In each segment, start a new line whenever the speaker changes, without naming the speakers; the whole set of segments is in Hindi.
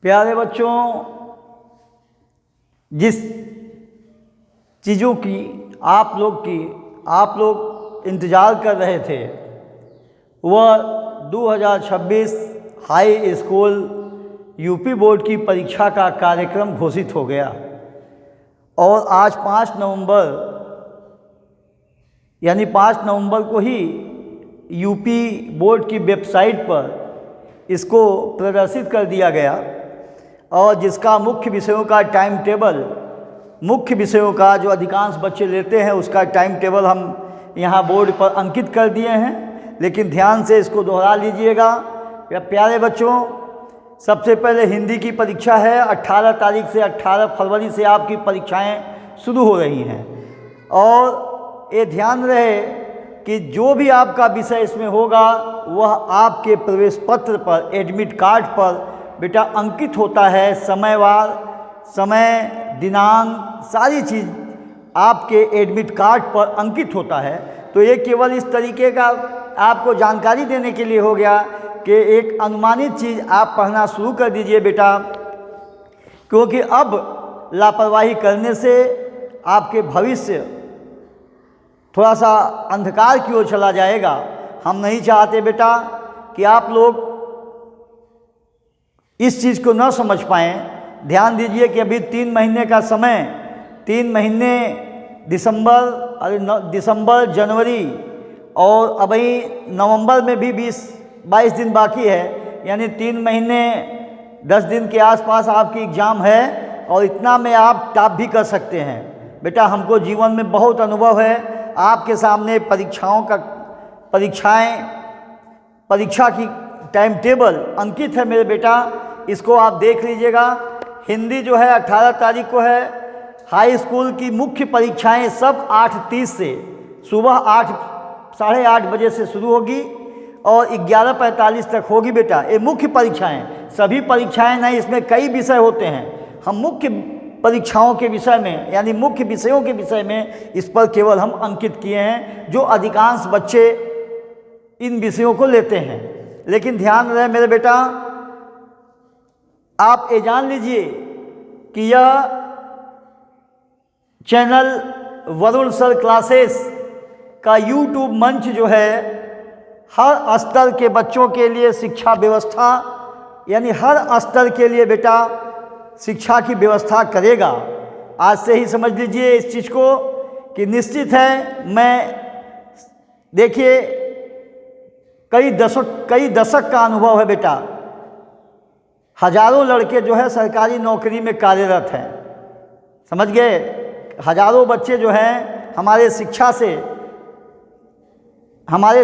प्यारे बच्चों, जिस चीज़ों की आप लोग इंतज़ार कर रहे थे वह 2026 हाई स्कूल यूपी बोर्ड की परीक्षा का कार्यक्रम घोषित हो गया और आज 5 नवंबर को ही यूपी बोर्ड की वेबसाइट पर इसको प्रदर्शित कर दिया गया और जिसका मुख्य विषयों का जो अधिकांश बच्चे लेते हैं उसका टाइम टेबल हम यहाँ बोर्ड पर अंकित कर दिए हैं। लेकिन ध्यान से इसको दोहरा लीजिएगा प्यारे बच्चों। सबसे पहले हिंदी की परीक्षा है। 18 तारीख से 18 फरवरी से आपकी परीक्षाएं शुरू हो रही हैं और ये ध्यान रहे कि जो भी आपका विषय इसमें होगा वह आपके प्रवेश पत्र पर, एडमिट कार्ड पर बेटा अंकित होता है। समयवार, समय, दिनांक, सारी चीज़ आपके एडमिट कार्ड पर अंकित होता है। तो ये केवल इस तरीके का आपको जानकारी देने के लिए हो गया कि एक अनुमानित चीज़ आप पढ़ना शुरू कर दीजिए बेटा, क्योंकि अब लापरवाही करने से आपके भविष्य थोड़ा सा अंधकार की ओर चला जाएगा। हम नहीं चाहते बेटा कि आप लोग इस चीज़ को न समझ पाएँ। ध्यान दीजिए कि अभी 3 महीने का समय, 3 महीने दिसंबर, जनवरी और अभी नवंबर में भी 20-22 दिन बाकी है, यानी 3 महीने 10 दिन के आसपास आपकी एग्ज़ाम है और इतना में आप टॉप भी कर सकते हैं। बेटा हमको जीवन में बहुत अनुभव है। आपके सामने परीक्षा की टाइम टेबल अंकित है मेरे बेटा, इसको आप देख लीजिएगा। हिंदी जो है 18 तारीख को है। हाई स्कूल की मुख्य परीक्षाएं सब 8:30 से सुबह 8, साढ़े 8 बजे से शुरू होगी और 11:45 तक होगी बेटा। ये मुख्य परीक्षाएं, सभी परीक्षाएं नहीं, इसमें कई विषय होते हैं। हम मुख्य परीक्षाओं के विषय में, यानी मुख्य विषयों के विषय में इस पर केवल हम अंकित किए हैं, जो अधिकांश बच्चे इन विषयों को लेते हैं। लेकिन ध्यान रहे मेरे बेटा, आप ये जान लीजिए कि यह चैनल वरुण सर क्लासेस का यूट्यूब मंच जो है हर स्तर के बच्चों के लिए शिक्षा व्यवस्था, यानी हर स्तर के लिए बेटा शिक्षा की व्यवस्था करेगा। आज से ही समझ लीजिए इस चीज़ को कि निश्चित है। मैं देखिए कई दशक का अनुभव है बेटा। हजारों लड़के जो है सरकारी नौकरी में कार्यरत हैं, समझ गए। हजारों बच्चे जो हैं हमारे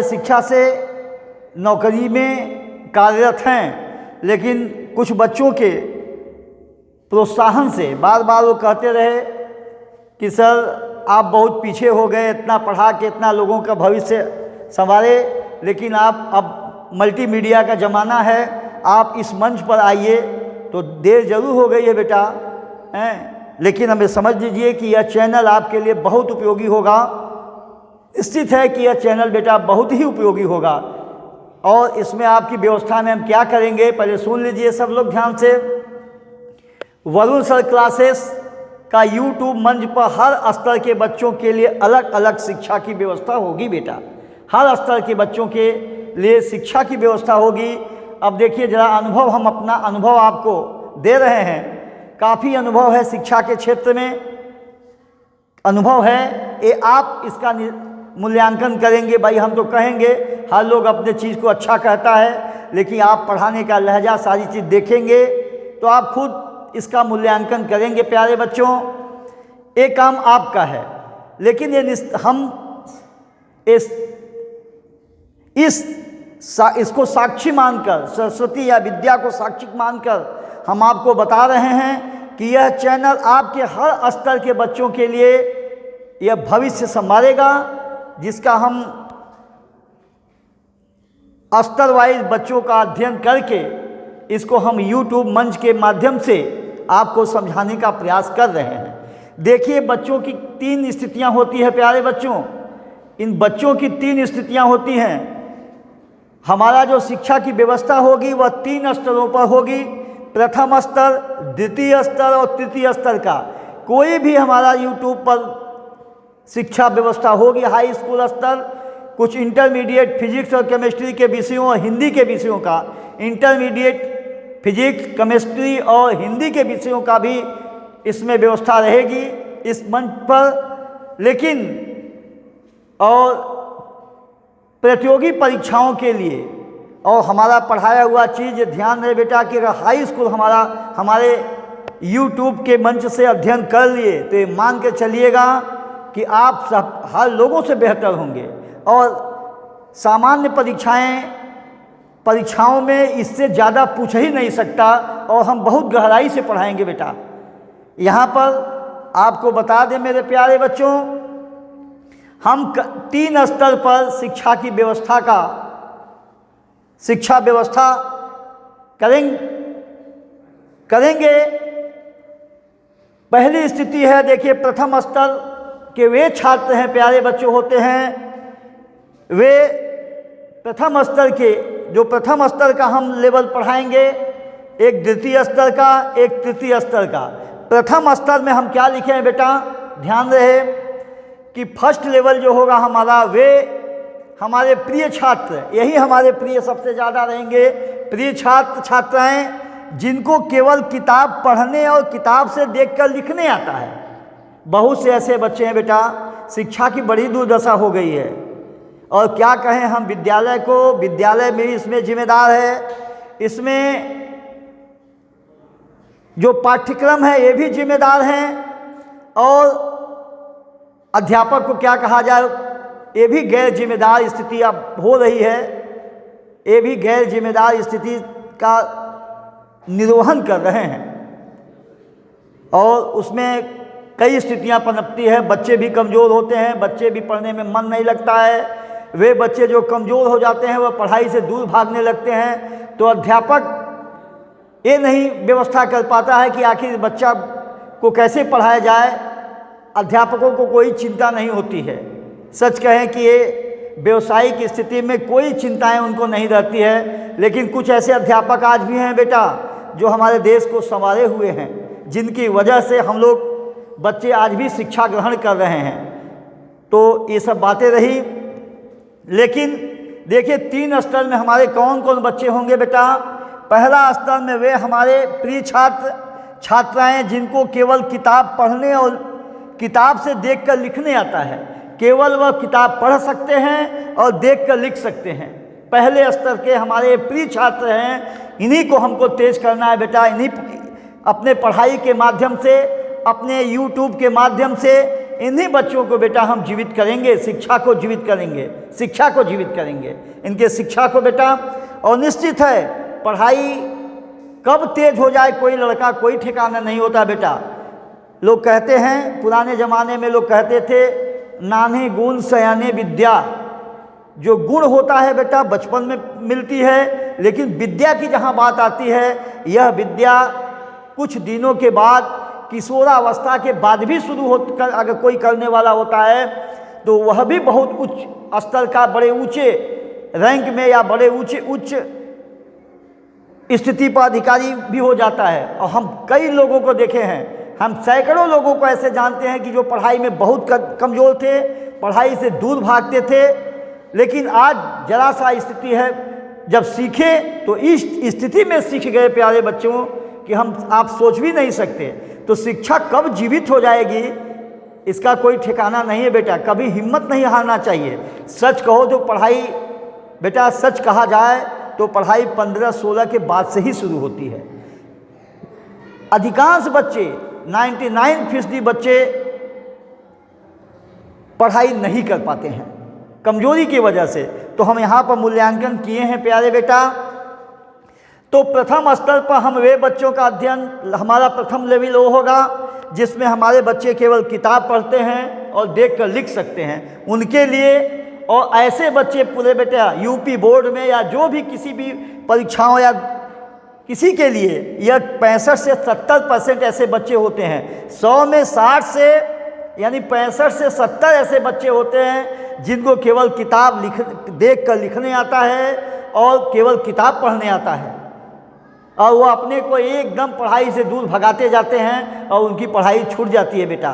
शिक्षा से नौकरी में कार्यरत हैं। लेकिन कुछ बच्चों के प्रोत्साहन से बार बार वो कहते रहे कि सर आप बहुत पीछे हो गए, इतना पढ़ा के इतना लोगों का भविष्य संवारे, लेकिन आप अब मल्टीमीडिया का ज़माना है, आप इस मंच पर आइए। तो देर जरूर हो गई है बेटा, लेकिन हमें समझ लीजिए कि यह चैनल आपके लिए बहुत उपयोगी होगा। निश्चित है कि यह चैनल बेटा बहुत ही उपयोगी होगा। और इसमें आपकी व्यवस्था में हम क्या करेंगे, पहले सुन लीजिए सब लोग ध्यान से। वरुण सर क्लासेस का यूट्यूब मंच पर हर स्तर के बच्चों के लिए अलग अलग शिक्षा की व्यवस्था होगी बेटा। हर स्तर के बच्चों के लिए शिक्षा की व्यवस्था होगी। अब देखिए जरा अनुभव, हम अपना अनुभव आपको दे रहे हैं। काफ़ी अनुभव है शिक्षा के क्षेत्र में, अनुभव है। ये आप इसका मूल्यांकन करेंगे। भाई हम तो कहेंगे, हर लोग अपने चीज़ को अच्छा कहता है, लेकिन आप पढ़ाने का लहजा सारी चीज़ देखेंगे तो आप खुद इसका मूल्यांकन करेंगे प्यारे बच्चों। एक काम आपका है, लेकिन इसको साक्षी मानकर, सरस्वती या विद्या को साक्षी मानकर हम आपको बता रहे हैं कि यह चैनल आपके हर स्तर के बच्चों के लिए यह भविष्य संवारेगा, जिसका हम स्तर वाइज बच्चों का अध्ययन करके इसको हम यूट्यूब मंच के माध्यम से आपको समझाने का प्रयास कर रहे हैं। देखिए बच्चों की 3 स्थितियां होती है प्यारे बच्चों। इन बच्चों की 3 स्थितियां होती हैं। हमारा जो शिक्षा की व्यवस्था होगी वह 3 स्तरों पर होगी। प्रथम स्तर, द्वितीय स्तर और तृतीय स्तर का कोई भी हमारा यूट्यूब पर शिक्षा व्यवस्था होगी, हाई स्कूल स्तर, कुछ इंटरमीडिएट फिजिक्स और केमिस्ट्री के विषयों और हिंदी के विषयों का, इंटरमीडिएट फिजिक्स, केमिस्ट्री और हिंदी के विषयों का भी इसमें व्यवस्था रहेगी इस मंच पर। लेकिन और प्रतियोगी परीक्षाओं के लिए और हमारा पढ़ाया हुआ चीज़ ध्यान रहे बेटा कि अगर हाई स्कूल हमारे यूट्यूब के मंच से अध्ययन कर लिए तो ये मान के चलिएगा कि आप सब हर लोगों से बेहतर होंगे। और सामान्य परीक्षाओं में इससे ज़्यादा पूछ ही नहीं सकता और हम बहुत गहराई से पढ़ाएंगे बेटा। यहाँ पर आपको बता दें मेरे प्यारे बच्चों, हम 3 स्तर पर शिक्षा की शिक्षा व्यवस्था करेंगे। पहली स्थिति है, देखिए, प्रथम स्तर के वे छात्र हैं प्यारे बच्चों होते हैं, वे प्रथम स्तर के, जो प्रथम स्तर का हम लेवल पढ़ाएंगे, एक द्वितीय स्तर का, एक तृतीय स्तर का। प्रथम स्तर में हम क्या लिखे हैं बेटा, ध्यान रहे कि फर्स्ट लेवल जो होगा हमारा, वे हमारे प्रिय छात्र, यही हमारे प्रिय सबसे ज़्यादा रहेंगे, प्रिय छात्र छात्राएं जिनको केवल किताब पढ़ने और किताब से देखकर लिखने आता है। बहुत से ऐसे बच्चे हैं बेटा, शिक्षा की बड़ी दुर्दशा हो गई है। और क्या कहें हम विद्यालय को, विद्यालय भी इसमें जिम्मेदार है, इसमें जो पाठ्यक्रम है ये भी जिम्मेदार हैं, और अध्यापक को क्या कहा जाए, ये भी गैर जिम्मेदार स्थिति अब हो रही है, ये भी गैर जिम्मेदार स्थिति का निर्वहन कर रहे हैं और उसमें कई स्थितियां पनपती है। बच्चे भी कमज़ोर होते हैं, बच्चे भी पढ़ने में मन नहीं लगता है, वे बच्चे जो कमज़ोर हो जाते हैं वह पढ़ाई से दूर भागने लगते हैं। तो अध्यापक ये नहीं व्यवस्था कर पाता है कि आखिर बच्चा को कैसे पढ़ाया जाए, अध्यापकों को कोई चिंता नहीं होती है। सच कहें कि ये व्यवसायिक स्थिति में कोई चिंताएं उनको नहीं रहती है, लेकिन कुछ ऐसे अध्यापक आज भी हैं बेटा जो हमारे देश को संवारे हुए हैं, जिनकी वजह से हम लोग बच्चे आज भी शिक्षा ग्रहण कर रहे हैं। तो ये सब बातें रही। लेकिन देखिए 3 स्तर में हमारे कौन कौन बच्चे होंगे बेटा। पहला स्तर में वे हमारे प्रिय छात्र छात्राएं जिनको केवल किताब पढ़ने और किताब से देखकर लिखने आता है, केवल वह किताब पढ़ सकते हैं और देखकर लिख सकते हैं। पहले स्तर के हमारे प्रिय छात्र हैं, इन्हीं को हमको तेज करना है बेटा। इन्हीं अपने पढ़ाई के माध्यम से, अपने YouTube के माध्यम से इन्हीं बच्चों को बेटा हम जीवित करेंगे, शिक्षा को जीवित करेंगे, शिक्षा को जीवित करेंगे, इनके शिक्षा को बेटा। और निश्चित है पढ़ाई कब तेज हो जाए कोई लड़का कोई ठिकाना नहीं होता बेटा। लोग कहते हैं, पुराने ज़माने में लोग कहते थे, नाने गुण सयाने विद्या। जो गुण होता है बेटा बचपन में मिलती है, लेकिन विद्या की जहाँ बात आती है, यह विद्या कुछ दिनों के बाद, किशोरावस्था के बाद भी शुरू होकर अगर कोई करने वाला होता है तो वह भी बहुत उच्च स्तर का, बड़े ऊंचे रैंक में या बड़े उच्च स्थिति पर अधिकारी भी हो जाता है। और हम कई लोगों को देखे हैं, हम सैकड़ों लोगों को ऐसे जानते हैं कि जो पढ़ाई में बहुत कमज़ोर थे, पढ़ाई से दूर भागते थे, लेकिन आज जरा सा स्थिति है, जब सीखे तो इस स्थिति में सीख गए प्यारे बच्चों कि आप सोच भी नहीं सकते। तो शिक्षा कब जीवित हो जाएगी इसका कोई ठिकाना नहीं है बेटा। कभी हिम्मत नहीं हारना चाहिए। सच कहो तो पढ़ाई बेटा, सच कहा जाए तो पढ़ाई 15-16 के बाद से ही शुरू होती है। अधिकांश बच्चे 99% बच्चे पढ़ाई नहीं कर पाते हैं कमजोरी की वजह से। तो हम यहाँ पर मूल्यांकन किए हैं प्यारे बेटा। तो प्रथम स्तर पर हम वे बच्चों का अध्ययन, हमारा प्रथम लेवल वो होगा जिसमें हमारे बच्चे केवल किताब पढ़ते हैं और देखकर लिख सकते हैं, उनके लिए। और ऐसे बच्चे पूरे बेटा यूपी बोर्ड में या जो भी किसी भी परीक्षाओं या किसी के लिए यह 65 से 70% ऐसे बच्चे होते हैं। 100 में 60 से यानी 65 से 70 ऐसे बच्चे होते हैं जिनको केवल किताब देख कर लिखने आता है और केवल किताब पढ़ने आता है। और वो अपने को एकदम पढ़ाई से दूर भगाते जाते हैं और उनकी पढ़ाई छूट जाती है। बेटा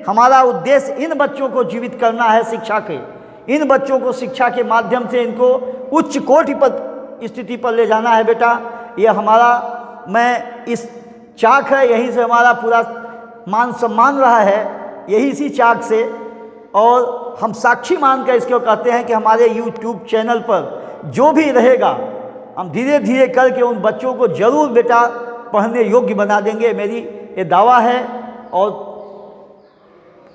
हमारा उद्देश्य इन बच्चों को जीवित करना है शिक्षा के, इन बच्चों को शिक्षा के माध्यम से इनको उच्च कोटि पर स्थिति पर ले जाना है। बेटा यह मैं इस चाक है, यहीं से हमारा पूरा मान सम्मान रहा है, यही इसी चाक से, और हम साक्षी मानकर इसको कहते हैं कि हमारे YouTube चैनल पर जो भी रहेगा हम धीरे धीरे करके उन बच्चों को जरूर बेटा पढ़ने योग्य बना देंगे, मेरी ये दावा है। और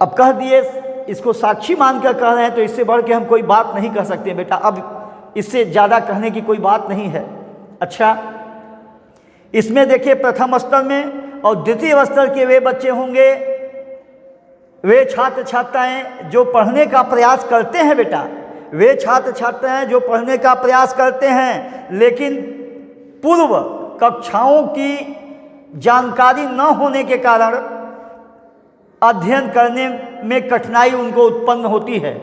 अब कह दिए, इसको साक्षी मानकर कह रहे हैं तो इससे बढ़ के हम कोई बात नहीं कह सकते बेटा, अब इससे ज़्यादा कहने की कोई बात नहीं है। अच्छा, इसमें देखिए प्रथम स्तर में और द्वितीय स्तर के वे बच्चे होंगे, वे छात्र छात्राएं जो पढ़ने का प्रयास करते हैं। बेटा वे छात्र छात्राएं जो पढ़ने का प्रयास करते हैं लेकिन पूर्व कक्षाओं की जानकारी न होने के कारण अध्ययन करने में कठिनाई उनको उत्पन्न होती है।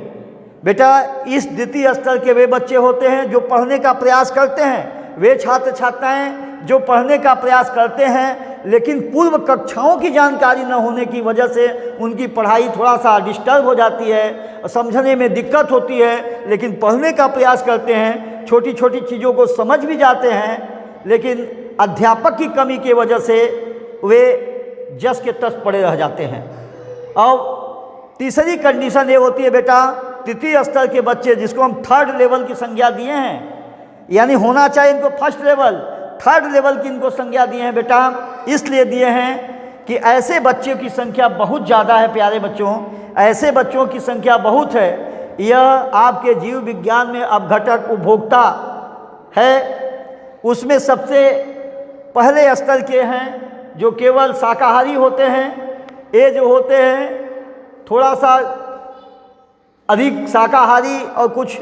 बेटा इस द्वितीय स्तर के वे बच्चे होते हैं जो पढ़ने का प्रयास करते हैं, वे छात्र छात्राएं जो पढ़ने का प्रयास करते हैं लेकिन पूर्व कक्षाओं की जानकारी न होने की वजह से उनकी पढ़ाई थोड़ा सा डिस्टर्ब हो जाती है और समझने में दिक्कत होती है, लेकिन पढ़ने का प्रयास करते हैं, छोटी छोटी चीज़ों को समझ भी जाते हैं, लेकिन अध्यापक की कमी की वजह से वे जस के तस पड़े रह जाते हैं। और तीसरी कंडीशन ये होती है बेटा, तृतीय स्तर के बच्चे जिसको हम थर्ड लेवल की संज्ञा दिए हैं, यानी होना चाहिए इनको फर्स्ट लेवल, थर्ड लेवल की इनको संज्ञा दिए हैं। बेटा इसलिए दिए हैं कि ऐसे बच्चों की संख्या बहुत ज़्यादा है। प्यारे बच्चों, ऐसे बच्चों की संख्या बहुत है। यह आपके जीव विज्ञान में अपघटक उपभोक्ता है, उसमें सबसे पहले स्तर के हैं जो केवल शाकाहारी होते हैं। ये जो होते हैं थोड़ा सा अधिक शाकाहारी और कुछ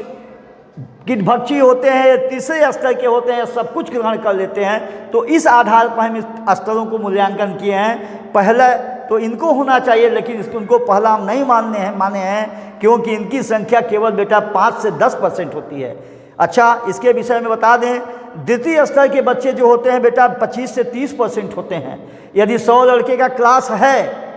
कीटभक्षी होते हैं, तीसरे स्तर के होते हैं, सब कुछ ग्रहण कर लेते हैं। तो इस आधार पर हम इस स्तरों को मूल्यांकन किए हैं। पहले तो इनको होना चाहिए, लेकिन इसको उनको पहला हम नहीं माने हैं क्योंकि इनकी संख्या केवल बेटा 5 से 10% होती है। अच्छा, इसके विषय में बता दें, द्वितीय स्तर के बच्चे जो होते हैं बेटा 25 से 30% होते हैं। यदि 100 लड़के का क्लास है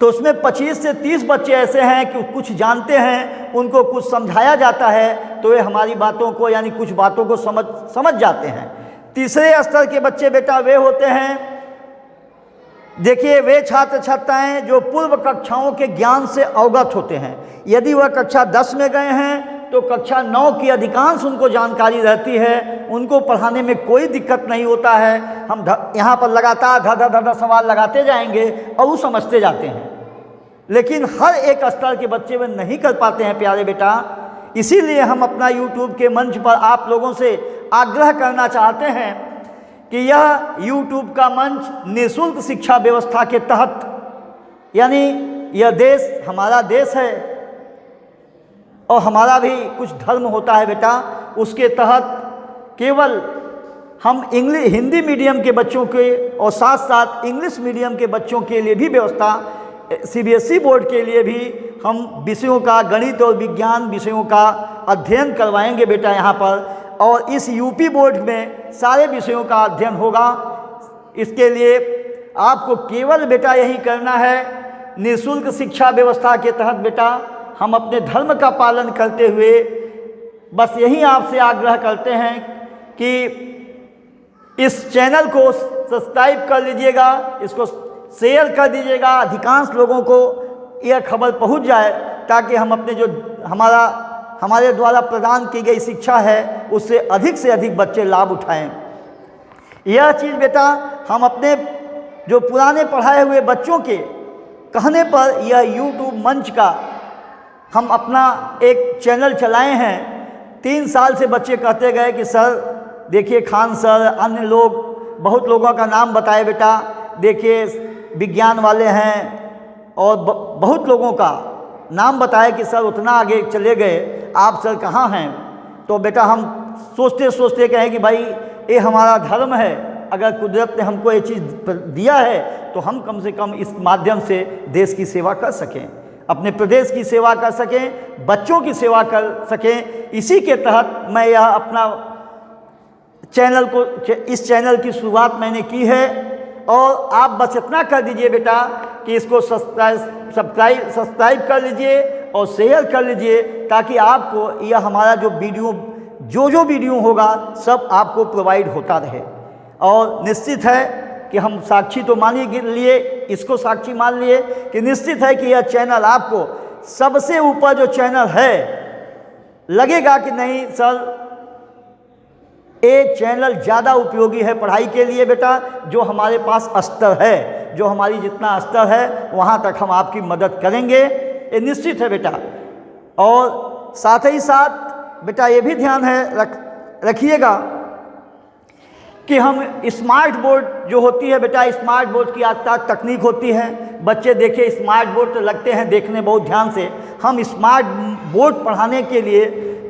तो उसमें 25 से 30 बच्चे ऐसे हैं कि कुछ जानते हैं, उनको कुछ समझाया जाता है तो वे हमारी बातों को यानी कुछ बातों को समझ जाते हैं। तीसरे स्तर के बच्चे बेटा वे होते हैं, देखिए वे छात्र छात्राएं जो पूर्व कक्षाओं के ज्ञान से अवगत होते हैं। यदि वह कक्षा 10 में गए हैं तो कक्षा 9 की अधिकांश उनको जानकारी रहती है, उनको पढ़ाने में कोई दिक्कत नहीं होता है। हम यहाँ पर लगातार धड़ सवाल लगाते जाएंगे और वो समझते जाते हैं, लेकिन हर एक स्तर के बच्चे वे नहीं कर पाते हैं प्यारे बेटा। इसीलिए हम अपना YouTube के मंच पर आप लोगों से आग्रह करना चाहते हैं कि यह YouTube का मंच निःशुल्क शिक्षा व्यवस्था के तहत, यानी यह देश हमारा देश है और हमारा भी कुछ धर्म होता है बेटा, उसके तहत केवल हम हिंदी मीडियम के बच्चों के और साथ साथ इंग्लिश मीडियम के बच्चों के लिए भी व्यवस्था, CBSE बोर्ड के लिए भी हम विषयों का, गणित और विज्ञान विषयों का अध्ययन करवाएंगे बेटा यहाँ पर। और इस UP बोर्ड में सारे विषयों का अध्ययन होगा। इसके लिए आपको केवल बेटा यही करना है, निःशुल्क शिक्षा व्यवस्था के तहत बेटा हम अपने धर्म का पालन करते हुए बस यही आपसे आग्रह करते हैं कि इस चैनल को सब्सक्राइब कर लीजिएगा, इसको शेयर कर दीजिएगा, अधिकांश लोगों को यह खबर पहुंच जाए ताकि हम अपने जो हमारे द्वारा प्रदान की गई शिक्षा है उससे अधिक बच्चे लाभ उठाएं। यह चीज़ बेटा हम अपने जो पुराने पढ़ाए हुए बच्चों के कहने पर यह YouTube मंच का हम अपना एक चैनल चलाए हैं। 3 साल से बच्चे कहते गए कि सर देखिए, खान सर, अन्य लोग, बहुत लोगों का नाम बताए बेटा, देखिए विज्ञान वाले हैं और बहुत लोगों का नाम बताए कि सर उतना आगे चले गए, आप सर कहाँ हैं। तो बेटा हम सोचते सोचते कहें कि भाई ये हमारा धर्म है, अगर कुदरत ने हमको ये चीज़ दिया है तो हम कम से कम इस माध्यम से देश की सेवा कर सकें, अपने प्रदेश की सेवा कर सकें, बच्चों की सेवा कर सकें। इसी के तहत मैं यह अपना इस चैनल की शुरुआत मैंने की है। और आप बस इतना कर दीजिए बेटा कि इसको सब्सक्राइब कर लीजिए और शेयर कर लीजिए, ताकि आपको यह हमारा जो वीडियो होगा सब आपको प्रोवाइड होता रहे। और निश्चित है कि हम साक्षी तो मान ही लिए, इसको साक्षी मान लिए कि निश्चित है कि यह चैनल आपको सबसे ऊपर जो चैनल है लगेगा कि नहीं सर ये चैनल ज़्यादा उपयोगी है पढ़ाई के लिए बेटा। जो हमारे पास स्तर है, जो हमारी जितना स्तर है वहाँ तक हम आपकी मदद करेंगे, ये निश्चित है बेटा। और साथ ही साथ बेटा ये भी ध्यान है रखिएगा कि हम स्मार्ट बोर्ड जो होती है बेटा, स्मार्ट बोर्ड की आज तक तकनीक होती है। बच्चे देखिए स्मार्ट बोर्ड तो लगते हैं देखने बहुत ध्यान से, हम स्मार्ट बोर्ड पढ़ाने के लिए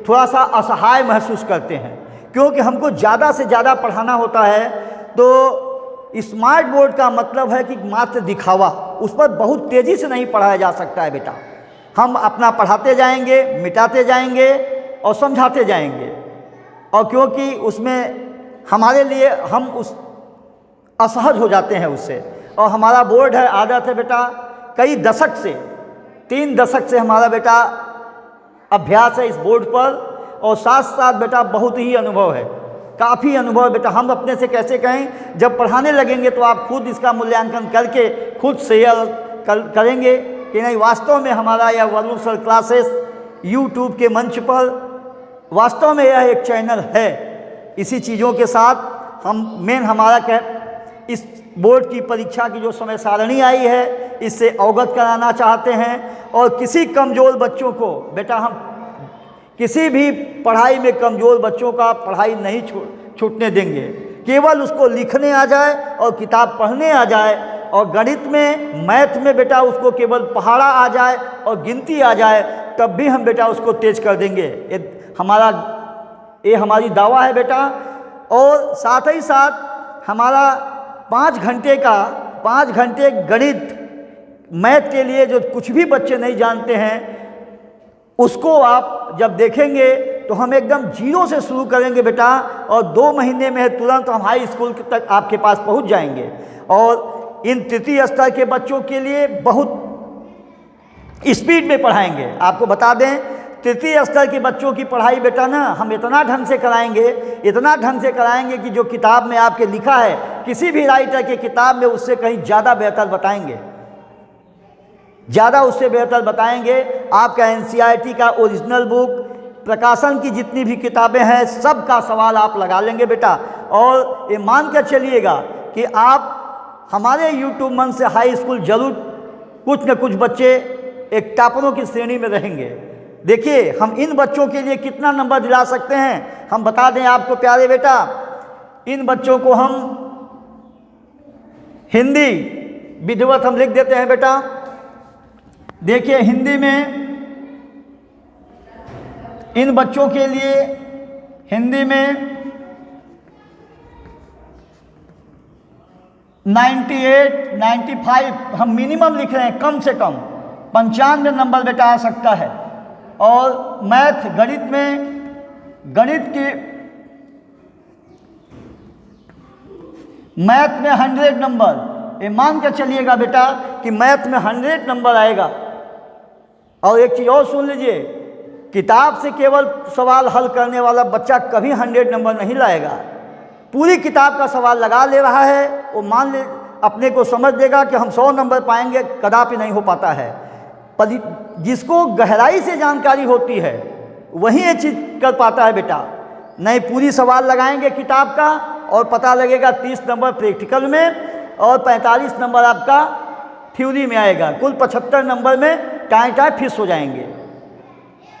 थोड़ा सा असहाय महसूस करते हैं, क्योंकि हमको ज़्यादा से ज़्यादा पढ़ाना होता है। तो स्मार्ट बोर्ड का मतलब है कि मात्र दिखावा, उस पर बहुत तेज़ी से नहीं पढ़ाया जा सकता है बेटा। हम अपना पढ़ाते जाएंगे, मिटाते जाएंगे और समझाते जाएंगे, और क्योंकि उसमें हमारे लिए हम उस असहज हो जाते हैं उससे। और हमारा बोर्ड है, आदत है बेटा, कई दशक से 3 दशक से हमारा बेटा अभ्यास है इस बोर्ड पर, और साथ साथ बेटा बहुत ही अनुभव है, काफ़ी अनुभव बेटा। हम अपने से कैसे कहें, जब पढ़ाने लगेंगे तो आप खुद इसका मूल्यांकन करके खुद शेयर करेंगे कि नहीं वास्तव में हमारा यह वरुण सर क्लासेस यूट्यूब के मंच पर वास्तव में यह एक चैनल है। इसी चीज़ों के साथ हम हमारा इस बोर्ड की परीक्षा की जो समय सारणी आई है इससे अवगत कराना चाहते हैं। और किसी कमज़ोर बच्चों को बेटा, हम किसी भी पढ़ाई में कमज़ोर बच्चों का पढ़ाई नहीं छूटने देंगे। केवल उसको लिखने आ जाए और किताब पढ़ने आ जाए, और गणित में मैथ में बेटा उसको केवल पहाड़ा आ जाए और गिनती आ जाए, तब भी हम बेटा उसको तेज कर देंगे। ये हमारी दावा है बेटा। और साथ ही साथ हमारा 5 घंटे गणित मैथ के लिए जो कुछ भी बच्चे नहीं जानते हैं उसको आप जब देखेंगे तो हम एकदम जीरो से शुरू करेंगे बेटा, और 2 महीने में तुरंत हम हाई स्कूल तक आपके पास पहुंच जाएंगे। और इन तृतीय स्तर के बच्चों के लिए बहुत स्पीड में पढ़ाएंगे। आपको बता दें, तृतीय स्तर के बच्चों की पढ़ाई बेटा ना हम इतना ढंग से कराएंगे कि जो किताब में आपके लिखा है, किसी भी राइटर के किताब में उससे कहीं ज़्यादा बेहतर बताएंगे, ज़्यादा उससे बेहतर बताएंगे। आपका NCERT का ओरिजिनल बुक, प्रकाशन की जितनी भी किताबें हैं, सब का सवाल आप लगा लेंगे बेटा। और ये मान कर चलिएगा कि आप हमारे यूट्यूब मंच से हाई स्कूल जरूर कुछ न कुछ बच्चे एक टॉपरों की श्रेणी में रहेंगे। देखिए हम इन बच्चों के लिए कितना नंबर दिला सकते हैं, हम बता दें आपको प्यारे बेटा। इन बच्चों को हम हिंदी विधिवत हम लिख देते हैं बेटा। देखिए हिंदी में इन बच्चों के लिए हिंदी में 98, 95 हम मिनिमम लिख रहे हैं, कम से कम 95 नंबर बेटा आ सकता है। और मैथ गणित में 100 नंबर, ये मान कर चलिएगा बेटा कि मैथ में 100 नंबर आएगा। और एक चीज़ और सुन लीजिए, किताब से केवल सवाल हल करने वाला बच्चा कभी 100 नंबर नहीं लाएगा। पूरी किताब का सवाल लगा ले रहा है, वो मान ले अपने को समझ लेगा कि हम 100 नंबर पाएंगे, कदापि नहीं हो पाता है। पर जिसको गहराई से जानकारी होती है वही ये चीज़ कर पाता है बेटा। नहीं पूरी सवाल लगाएंगे किताब का और पता लगेगा 30 नंबर प्रैक्टिकल में और 45 नंबर आपका थ्योरी में आएगा। कुल 75 नंबर में टाएँ फिस हो जाएंगे।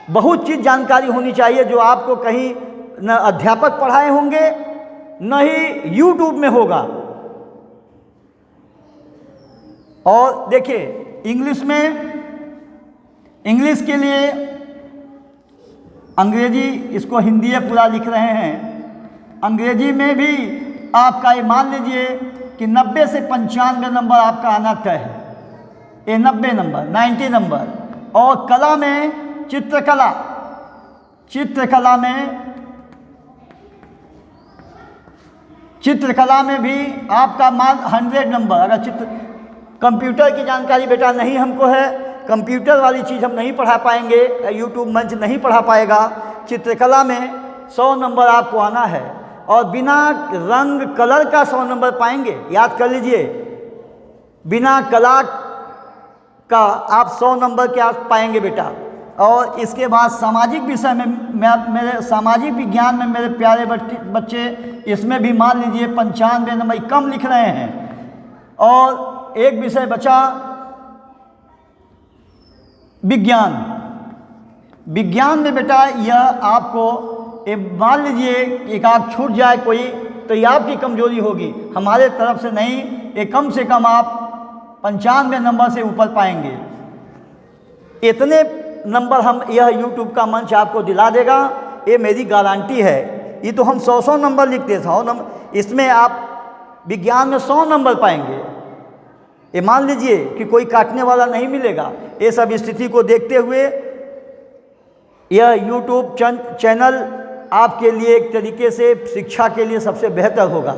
बहुत चीज़ जानकारी होनी चाहिए जो आपको कहीं न अध्यापक पढ़ाए होंगे न ही यूट्यूब में होगा। और देखिए इंग्लिश के लिए अंग्रेजी, इसको हिंदी में पूरा लिख रहे हैं। अंग्रेजी में भी आपका ये मान लीजिए कि 90 से 95 नंबर आपका आना तय है। ये 90 नंबर 90 नंबर। और कला में चित्रकला में चित्रकला में भी आपका मान 100 नंबर, अगर कंप्यूटर की जानकारी बेटा नहीं हमको है, कंप्यूटर वाली चीज़ हम नहीं पढ़ा पाएंगे, यूट्यूब मंच नहीं पढ़ा पाएगा। चित्रकला में 100 नंबर आपको आना है और बिना रंग कलर का 100 नंबर पाएंगे, याद कर लीजिए। बिना कला का आप 100 नंबर के आप पाएंगे बेटा। और इसके बाद सामाजिक विषय में मेरे सामाजिक विज्ञान में मेरे प्यारे बच्चे, इसमें भी मान लीजिए 95 नंबर कम लिख रहे हैं। और एक विषय बचा विज्ञान। विज्ञान में बेटा यह आपको मान लीजिए एक आध छूट जाए कोई तो ये आपकी कमजोरी होगी, हमारे तरफ से नहीं। ये कम से कम आप 95 नंबर से ऊपर पाएंगे। इतने नंबर हम यह यूट्यूब का मंच आपको दिला देगा, ये मेरी गारंटी है। ये तो हम 100 नंबर लिखते, 100 नंबर, इसमें आप विज्ञान में 100 नंबर पाएंगे। ये मान लीजिए कि कोई काटने वाला नहीं मिलेगा। ये सब स्थिति को देखते हुए यह यूट्यूब चैनल आपके लिए एक तरीके से शिक्षा के लिए सबसे बेहतर होगा।